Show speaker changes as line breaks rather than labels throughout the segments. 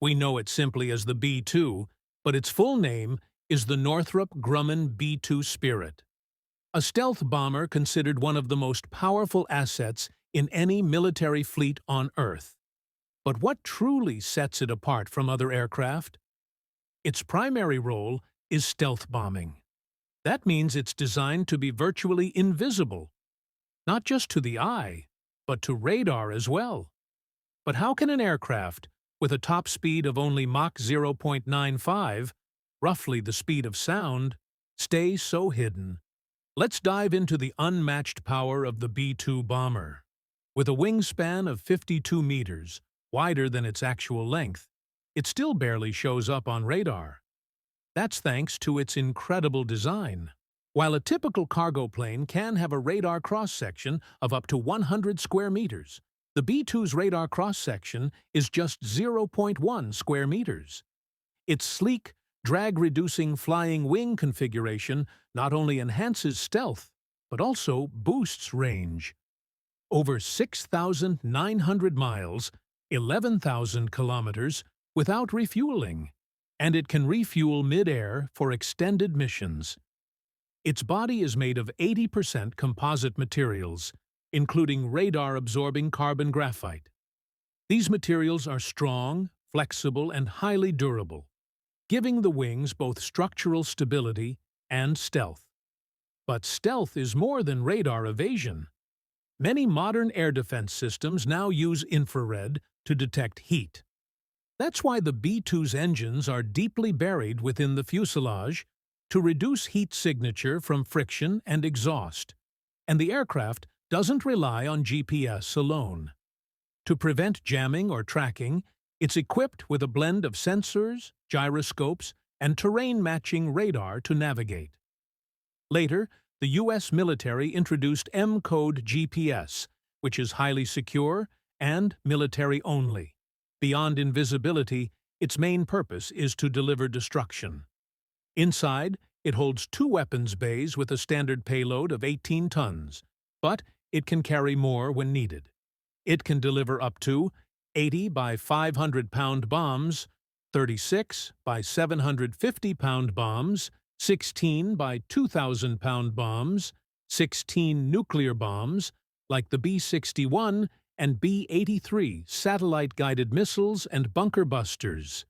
We know it simply as the B-2, but its full name is the Northrop Grumman B-2 Spirit. A stealth bomber considered one of the most powerful assets in any military fleet on Earth. But what truly sets it apart from other aircraft? Its primary role is stealth bombing. That means it's designed to be virtually invisible, not just to the eye, but to radar as well. But how can an aircraft, with a top speed of only Mach 0.95, roughly the speed of sound, stay so hidden? Let's dive into the unmatched power of the B-2 bomber. With a wingspan of 52 meters, wider than its actual length, it still barely shows up on radar. That's thanks to its incredible design. While a typical cargo plane can have a radar cross-section of up to 100 square meters, the B-2's radar cross-section is just 0.1 square meters. Its sleek, drag-reducing flying wing configuration not only enhances stealth, but also boosts range. Over 6,900 miles, 11,000 kilometers, without refueling, and it can refuel mid-air for extended missions. Its body is made of 80% composite materials, including radar-absorbing carbon graphite. These materials are strong, flexible, and highly durable, giving the wings both structural stability and stealth. But stealth is more than radar evasion. Many modern air defense systems now use infrared to detect heat. That's why the B-2's engines are deeply buried within the fuselage to reduce heat signature from friction and exhaust. And the aircraft doesn't rely on GPS alone. To prevent jamming or tracking, it's equipped with a blend of sensors, gyroscopes, and terrain-matching radar to navigate. Later, the U.S. military introduced M-code GPS, which is highly secure and military-only. Beyond invisibility, its main purpose is to deliver destruction. Inside, it holds 2 weapons bays with a standard payload of 18 tons, but it can carry more when needed. It can deliver up to 80 by 500-pound bombs, 36 by 750-pound bombs, 16 by 2,000-pound bombs, 16 nuclear bombs, like the B-61 and B-83 satellite-guided missiles and bunker busters.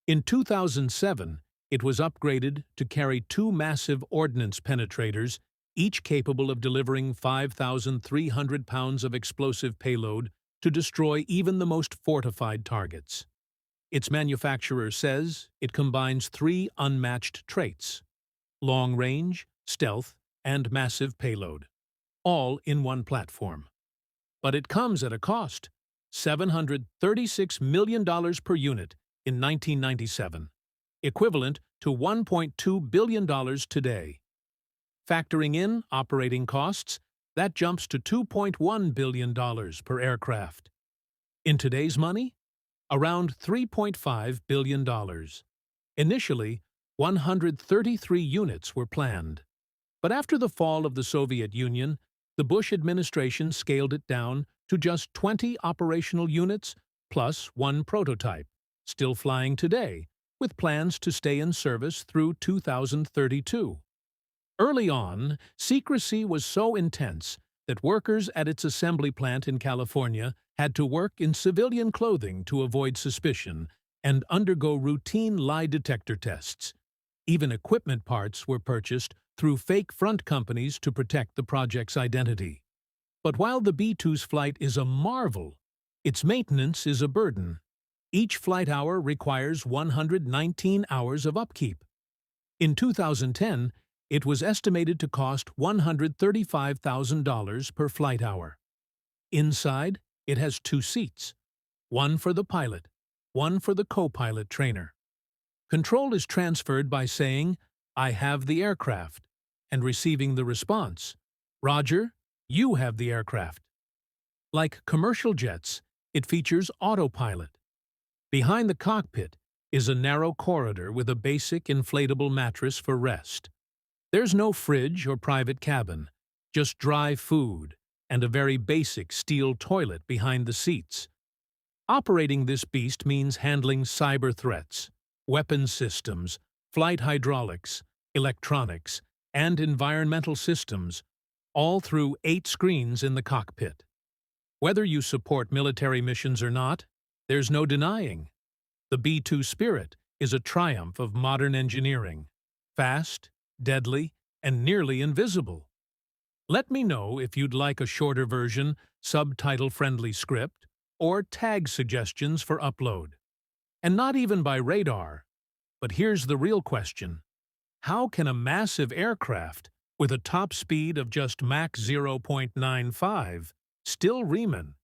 In 2007, it was upgraded to carry 2 massive ordnance penetrators, each capable of delivering 5,300 pounds of explosive payload to destroy even the most fortified targets. Its manufacturer says it combines 3 unmatched traits: long range, stealth, and massive payload, all in one platform. But it comes at a cost: $736 million per unit in 1997, equivalent to $1.2 billion today. Factoring in operating costs, that jumps to $2.1 billion per aircraft. In today's money, around $3.5 billion. Initially, 133 units were planned. But after the fall of the Soviet Union, the Bush administration scaled it down to just 20 operational units plus 1 prototype, still flying today, with plans to stay in service through 2032. Early on, secrecy was so intense that workers at its assembly plant in California had to work in civilian clothing to avoid suspicion and undergo routine lie detector tests. Even equipment parts were purchased through fake front companies to protect the project's identity. But while the B-2's flight is a marvel, its maintenance is a burden. Each flight hour requires 119 hours of upkeep. In 2010, it was estimated to cost $135,000 per flight hour. Inside, it has 2 seats, one for the pilot, one for the co-pilot trainer. Control is transferred by saying, "I have the aircraft," and receiving the response, "Roger, you have the aircraft." Like commercial jets, it features autopilot. Behind the cockpit is a narrow corridor with a basic inflatable mattress for rest. There's no fridge or private cabin, just dry food and a very basic steel toilet behind the seats. Operating this beast means handling cyber threats, weapons systems, flight hydraulics, electronics, and environmental systems, all through 8 screens in the cockpit. Whether you support military missions or not, there's no denying. The B-2 Spirit is a triumph of modern engineering. Fast, deadly, and nearly invisible. Let me know if you'd like a shorter version, subtitle-friendly script, or tag suggestions for upload. And not even by radar. But here's the real question. How can a massive aircraft with a top speed of just Mach 0.95 still Riemann